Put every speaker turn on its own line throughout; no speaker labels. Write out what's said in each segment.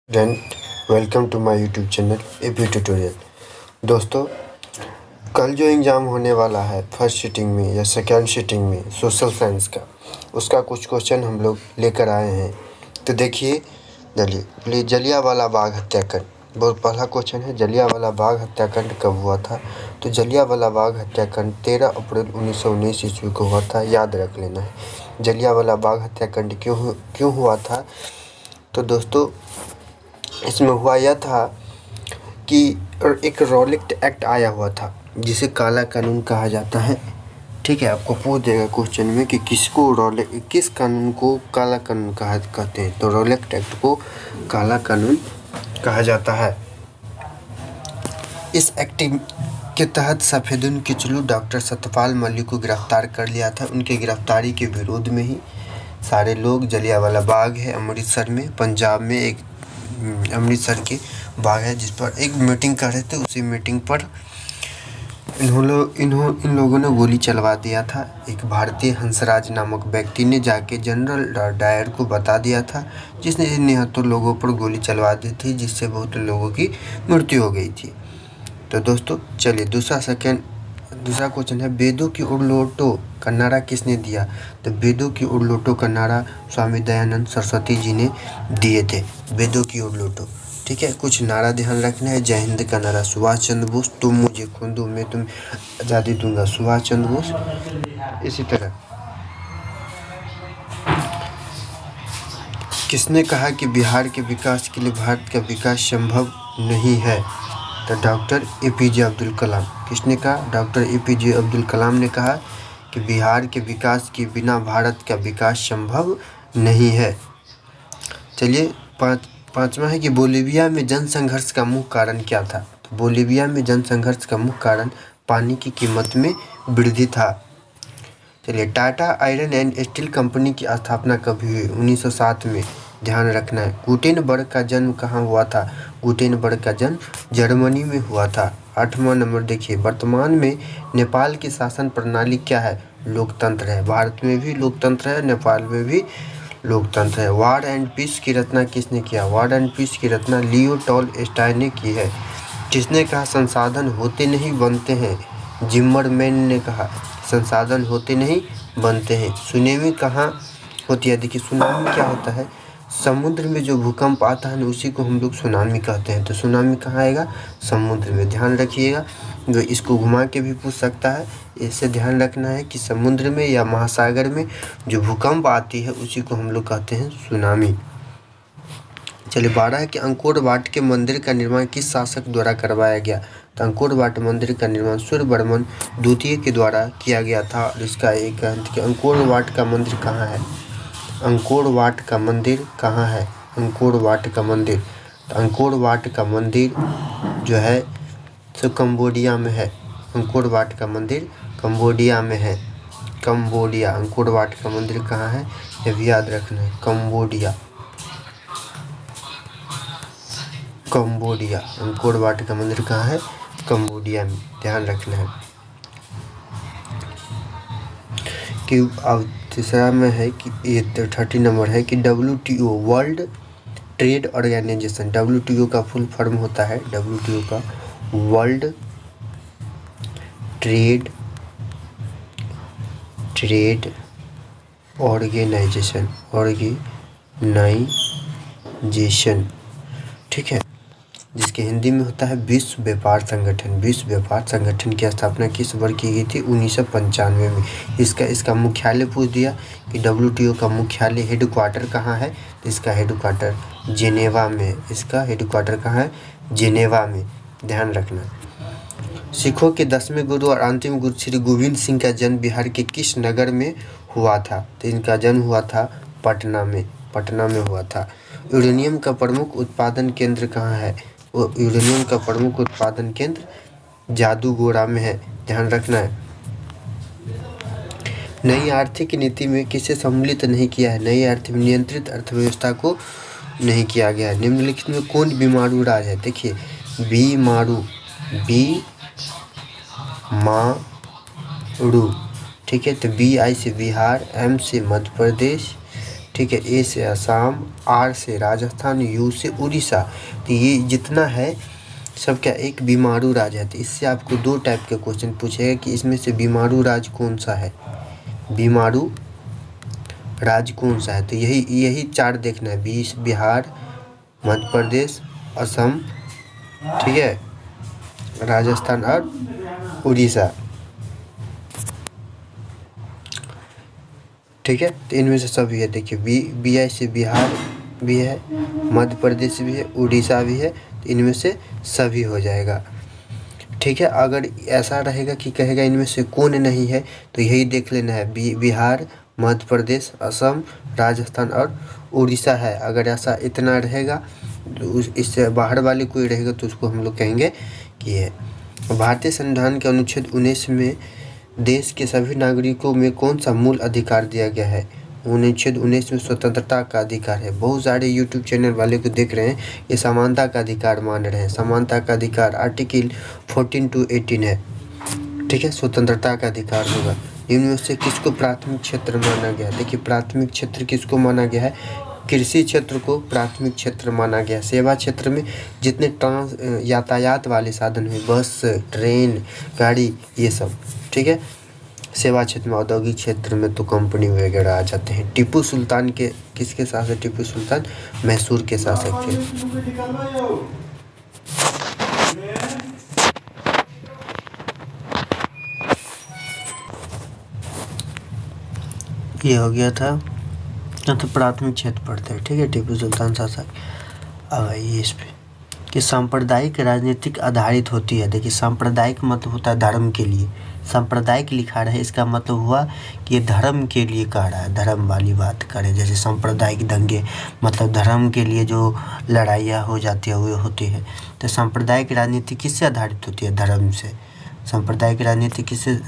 Student, welcome to my YouTube channel AP tutorial. दोस्तों, कल जो एग्ज़ाम होने वाला है फर्स्ट सिटिंग में या सेकेंड सिटिंग में सोशल साइंस का, उसका कुछ क्वेश्चन हम लोग लेकर आए हैं। तो देखिए, जलियांवाला बाग हत्याकांड बहुत पहला क्वेश्चन है। जलियांवाला बाग हत्याकांड कब हुआ था? तो जलियांवाला बाग हत्याकांड 13 अप्रैल 1919 ईस्वी को हुआ था। याद रख लेना है जलियांवाला बाग हत्याकांड क्यों हुआ था। तो दोस्तों, इसमें हुआ यह था कि एक रॉलेट एक्ट आया हुआ था जिसे काला कानून कहा जाता है। ठीक है, आपको पूछ देगा क्वेश्चन में कि किस कानून को काला कानून कहते हैं। तो रॉलेट एक्ट को काला कानून कहा जाता है। इस एक्ट के तहत सफेदुन किचलू डॉक्टर सत्यपाल मल्लिक को गिरफ्तार कर लिया था। उनके गिरफ्तारी के विरोध में ही सारे लोग जलियांवाला बाग है अमृतसर में, पंजाब में एक अमृतसर के बाग है जिस पर एक मीटिंग कर रहे थे। उसी मीटिंग पर इन लोगों ने गोली चलवा दिया था। एक भारतीय हंसराज नामक व्यक्ति ने जाके जनरल डायर को बता दिया था, जिसने 79 लोगों पर गोली चलवा दी थी, जिससे बहुत लोगों की मृत्यु हो गई थी। तो दोस्तों चलिए दूसरा क्वेश्चन है, वेदों की उड़लोटो का नारा किसने दिया? तो वेदों की उड़लोटो का नारा स्वामी दयानंद सरस्वती जी ने दिए थे। वेदों की उड़लोटो, ठीक है। कुछ नारा ध्यान रखना है। जय हिंद का नारा सुभाष चंद्र बोस, तुम मुझे खून दो मैं तुम्हें आज़ादी दूंगा सुभाष चंद्र बोस। इसी तरह किसने कहा कि बिहार के विकास के लिए भारत का विकास संभव नहीं है? तो डॉक्टर एपीजे अब्दुल कलाम। किसने कहा? डॉक्टर एपीजे अब्दुल कलाम ने कहा कि बिहार के विकास के बिना भारत का विकास संभव नहीं है। चलिए पांचवा है कि बोलीविया में जनसंघर्ष का मुख्य कारण क्या था? तो बोलीविया में जनसंघर्ष का मुख्य कारण पानी की कीमत में वृद्धि था। चलिए, Tata iron and steel company की स्थापना कब हुई? 1907 में। ध्यान रखना है। गुटेनबर्ग का जन्म कहाँ हुआ था? गुटेनबर्ग का जन्म जर्मनी में हुआ था। 8वां नंबर देखिए, वर्तमान में नेपाल की शासन प्रणाली क्या है? लोकतंत्र है। भारत में भी लोकतंत्र है, नेपाल में भी लोकतंत्र है। वॉर एंड पीस की रचना किसने किया? वॉर एंड पीस की रचना लियो टॉलस्टॉय ने की है। किसने कहा संसाधन होते नहीं बनते हैं? जिम्मरमैन ने कहा संसाधन होते नहीं बनते हैं। सुनामी कहाँ होती है? देखिए, सुनामी क्या होता है? समुद्र में जो भूकंप आता है ना, उसी को हम लोग सुनामी कहते हैं। तो सुनामी कहाँ आएगा? समुद्र में। ध्यान रखिएगा, जो इसको घुमा के भी पूछ सकता है। इससे ध्यान रखना है कि समुद्र में या महासागर में जो भूकंप आती है उसी को हम लोग कहते हैं सुनामी। चलिए, 12 है कि अंकोर वाट के मंदिर का निर्माण किस शासक द्वारा करवाया गया? तो अंकोर वाट मंदिर का निर्माण सूर्यवर्मन द्वितीय के द्वारा किया गया था। और इसका एक कि अंकोर वाट का मंदिर कहाँ है? अंकोर वाट का मंदिर कहाँ है? अंकोर वाट का मंदिर, तो अंकोर वाट का मंदिर जो है सो कंबोडिया में है। अंकोर वाट का मंदिर कंबोडिया में है। कंबोडिया। अंकोर वाट का मंदिर कहाँ है? ये भी याद रखना है। कंबोडिया। कंबोडिया। अंकोर वाट का मंदिर कहाँ है? कंबोडिया में। ध्यान रखना है कि अब तीसरा में है कि ये 30 नंबर है कि WTO world trade organisation, WTO का फुल फॉर्म होता है, WTO का वर्ल्ड ट्रेड ऑर्गेनाइजेशन, ठीक है, जिसके हिंदी में होता है विश्व व्यापार संगठन। विश्व व्यापार संगठन की स्थापना किस वर्ष की गई थी? 1995 में। इसका मुख्यालय पूछ दिया कि WTO का मुख्यालय हेडक्वार्टर कहाँ है? तो इसका हेडक्वार्टर जेनेवा में। इसका हेडक्वार्टर कहाँ है? जेनेवा में। ध्यान रखना। सिखों के 10वें गुरु और अंतिम गुरु श्री गोविंद सिंह का जन्म बिहार के किस नगर में हुआ था? तो इनका जन्म हुआ था पटना में हुआ था। यूरेनियम का प्रमुख उत्पादन केंद्र कहाँ है? वो यूरेनियम का प्रमुख उत्पादन केंद्र जादूगोड़ा में है। ध्यान रखना है। नई आर्थिक नीति में किसे सम्मिलित नहीं किया है? नई नियंत्रित अर्थव्यवस्था को नहीं किया गया है। निम्नलिखित में कौन बीमारू राज है? देखिए, बीमारू, ठीक है। तो BI से बिहार, M से मध्य प्रदेश, ठीक है। ए से असम, आर से राजस्थान, यू से उड़ीसा। तो ये जितना है सब क्या एक बीमारू राज्य है। तो इससे आपको 2 टाइप के क्वेश्चन पूछेगा कि इसमें से बीमारू राज्य कौन सा है, बीमारू राज्य कौन सा है। तो यही 4 देखना है, बिहार, मध्य प्रदेश, असम, ठीक है, राजस्थान और उड़ीसा, ठीक है। तो इनमें से सभी है। देखिए BI से बिहार भी है, मध्य प्रदेश भी है, उड़ीसा भी है। तो इनमें से सभी हो जाएगा, ठीक है। अगर ऐसा रहेगा कि कहेगा इनमें से कौन नहीं है, तो यही देख लेना है, बिहार, मध्य प्रदेश, असम, राजस्थान और उड़ीसा है। अगर ऐसा इतना रहेगा तो इससे बाहर वाले कोई रहेगा तो उसको हम लोग कहेंगे कि है। भारतीय संविधान के अनुच्छेद 19 में देश के सभी नागरिकों में कौन सा मूल अधिकार दिया गया है। अनुच्छेद 19 में स्वतंत्रता का अधिकार है। बहुत सारे यूट्यूब चैनल वाले को देख रहे हैं, ये समानता का अधिकार मान रहे हैं। समानता का अधिकार आर्टिकल 14 to 18 है, ठीक है, स्वतंत्रता का अधिकार होगा। इनमें से किसको प्राथमिक क्षेत्र माना गया है। देखिए प्राथमिक क्षेत्र किसको माना गया है, कृषि क्षेत्र को प्राथमिक क्षेत्र माना गया। सेवा क्षेत्र में जितने यातायात वाले साधन हुए, बस, ट्रेन, गाड़ी, ये सब, ठीक है। सेवा क्षेत्र में, औद्योगिक क्षेत्र में तो कंपनी वगैरह आ जाते हैं। टीपू सुल्तान के किसके शासक, टीपू सुल्तान मैसूर के शासक थे। ये हो गया था, तो प्राथमिक क्षेत्र पढ़ते हैं, ठीक है, टीपू सुल्तान शासक। अब आइए इस पे कि सांप्रदायिक राजनीतिक आधारित होती है। देखिए सांप्रदायिक मतलब होता है धर्म के लिए, सांप्रदायिक लिखा रहा है, इसका मतलब हुआ कि ये धर्म के लिए कह रहा है, धर्म वाली बात करें। जैसे सांप्रदायिक दंगे मतलब धर्म के लिए जो लड़ाइयाँ हो जाती है वो होती है। तो सांप्रदायिक राजनीति किससे आधारित होती है, धर्म से। सांप्रदायिक राजनीति किससे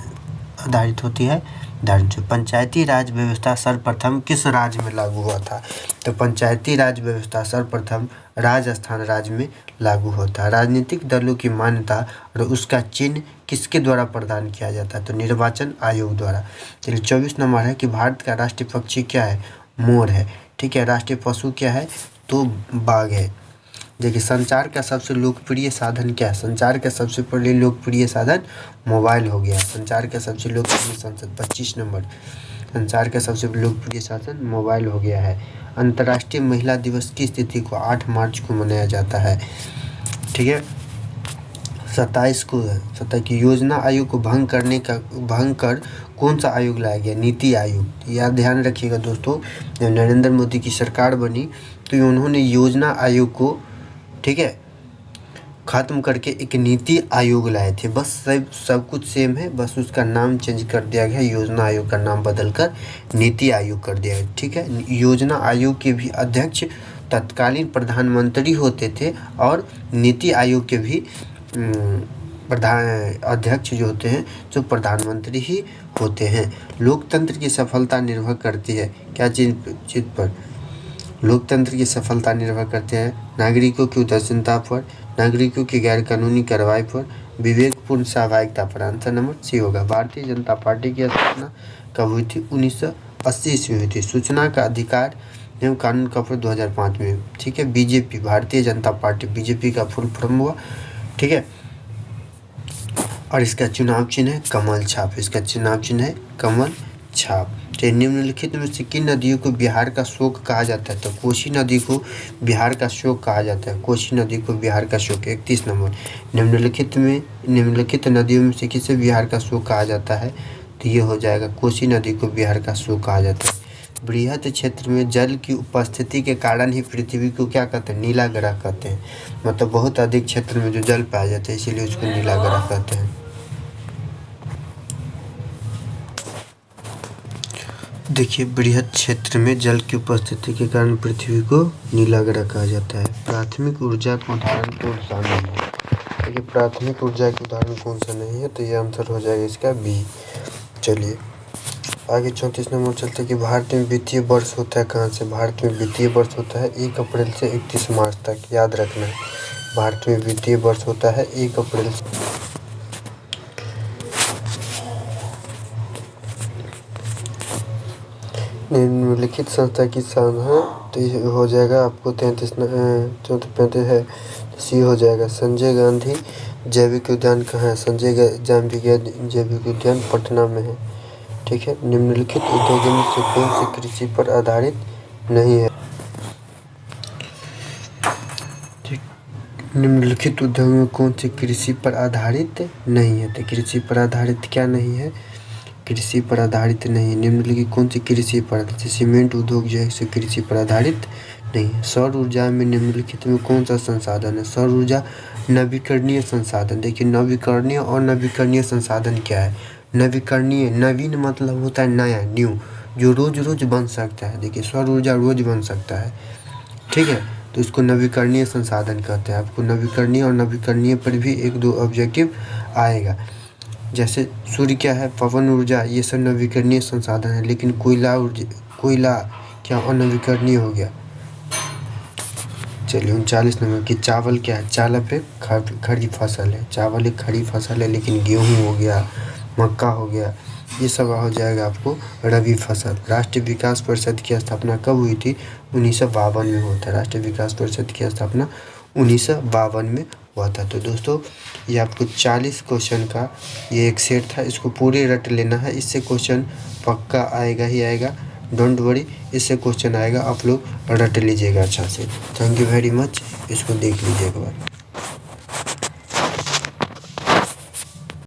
आधारित होती है, धर्म से। पंचायती राज व्यवस्था सर्वप्रथम किस राज्य में लागू हुआ था। तो पंचायती राज व्यवस्था सर्वप्रथम राजस्थान राज्य में लागू होता है। राजनीतिक दलों की मान्यता और उसका चिन्ह किसके द्वारा प्रदान किया जाता है, तो निर्वाचन आयोग द्वारा। चलिए 24 नंबर है कि भारत का राष्ट्रीय पक्षी क्या है, मोर है, ठीक है। राष्ट्रीय पशु क्या है, तो बाघ है। देखिए संचार का सबसे लोकप्रिय साधन क्या है, संचार का सबसे पहले लोकप्रिय साधन मोबाइल हो गया। संचार का सबसे लोकप्रिय साधन 25 नंबर, संचार का सबसे लोकप्रिय साधन मोबाइल हो गया है। अंतर्राष्ट्रीय महिला दिवस की तिथि को 8 मार्च को मनाया जाता है, ठीक है। 27 की योजना आयोग को भंग कर कौन सा आयोग लाया गया, नीति आयोग। याद ध्यान रखिएगा दोस्तों, जब नरेंद्र मोदी की सरकार बनी तो उन्होंने योजना आयोग को, ठीक है, ख़त्म करके एक नीति आयोग लाए थे। बस सब कुछ सेम है, बस उसका नाम चेंज कर दिया गया, योजना आयोग का नाम बदलकर नीति आयोग कर दिया गया, ठीक है। योजना आयोग के भी अध्यक्ष तत्कालीन प्रधानमंत्री होते थे और नीति आयोग के भी प्रधान अध्यक्ष जो होते हैं जो प्रधानमंत्री ही होते हैं। लोकतंत्र की सफलता निर्भर करती है क्या चीज़ पर, लोकतंत्र की सफलता निर्भर करते हैं नागरिकों की उदासीनता पर, नागरिकों की गैरकानूनी कार्रवाई पर, विवेकपूर्ण सहभागिता पर। आंसर नंबर सी होगा। भारतीय जनता पार्टी की स्थापना कब हुई थी, 1980 ईस्वी में हुई थी। सूचना का अधिकार एवं कानून का फल 2005 में, ठीक है। BJP, Bharatiya Janata party, BJP का फुल फॉर्म हुआ, ठीक है। और इसका चुनाव चिन्ह है कमल छाप, इसका चुनाव चिन्ह है कमल छाप। तो निम्नलिखित में से किन नदियों को बिहार का शोक कहा जाता है, तो कोसी नदी को बिहार का शोक कहा जाता है, कोसी नदी को बिहार का शोक। 31 नंबर, निम्नलिखित नदियों में से किसे बिहार का शोक कहा जाता है, तो ये हो जाएगा कोसी नदी को बिहार का शोक कहा जाता है। बृहद क्षेत्र में जल की उपस्थिति के कारण ही पृथ्वी को क्या कहते हैं, नीला ग्रह कहते हैं। मतलब बहुत अधिक क्षेत्र में जो जल पाया जाता है इसीलिए उसको नीला ग्रह कहते हैं। देखिए बृहद क्षेत्र में जल की उपस्थिति के कारण पृथ्वी को नीला ग्रह कहा जाता है। प्राथमिक ऊर्जा का उदाहरण कौन सा नहीं है, देखिए प्राथमिक ऊर्जा के उदाहरण कौन सा नहीं है, तो ये आंसर हो जाएगा इसका बी। चलिए आगे 34 नंबर चलते कि भारत में वित्तीय वर्ष होता है कहाँ से, भारत में वित्तीय वर्ष होता है 1 अप्रैल से 31 मार्च तक, याद रखना है। भारत में वित्तीय वर्ष होता है 1 अप्रैल से निम्नलिखित संस्था की स्थान है, तो ये हो जाएगा आपको 33 34 है, सी हो जाएगा। संजय गांधी जैविक उद्यान कहाँ है? संजय गांधी जैविक उद्यान पटना में है। ठीक है। निम्नलिखित उद्योगों में से कौन से कृषि पर आधारित नहीं है? निम्नलिखित उद्योगों में कौन से कृषि पर आधारित नहीं है? तो कृषि पर आधारित क्या नहीं है? कृषि पर आधारित नहीं है। निम्नलिखित कौन सी कृषि पर आधारित? सीमेंट उद्योग जो है इसे कृषि पर आधारित नहीं है। सौर ऊर्जा में निम्नलिखित में कौन सा संसाधन है? सौर ऊर्जा नवीकरणीय संसाधन। देखिए, नवीकरणीय और नवीकरणीय संसाधन क्या है? नवीकरणीय, नवीन मतलब होता है नया, न्यू, जो रोज रोज बन सकता है। देखिए, सौर ऊर्जा रोज बन सकता है। ठीक है, तो इसको नवीकरणीय संसाधन कहते हैं। आपको नवीकरणीय और नवीकरणीय पर भी 1-2 ऑब्जेक्टिव आएगा। जैसे सूर्य क्या है? पवन ऊर्जा, ये सब नवीकरणीय संसाधन है। लेकिन कोयला क्या अनवीकरणीय हो गया? चलिए 39 नंबर की चावल क्या है? चावल पे खड़ी फसल है। चावल एक खड़ी फसल है, लेकिन गेहूँ हो गया, मक्का हो गया, ये सब हो जाएगा आपको रबी फसल। राष्ट्रीय विकास परिषद की स्थापना कब हुई थी? 1952 में हुआ था। राष्ट्रीय विकास परिषद की स्थापना 1952 में हुआ था। तो दोस्तों, ये आपको 40 क्वेश्चन का ये एक सेट था, इसको पूरे रट लेना है। इससे क्वेश्चन पक्का आएगा ही आएगा, डोंट वरी, इससे क्वेश्चन आएगा, आप लोग रट लीजिएगा अच्छा से। थैंक यू वेरी मच, इसको देख लीजिए एक बार।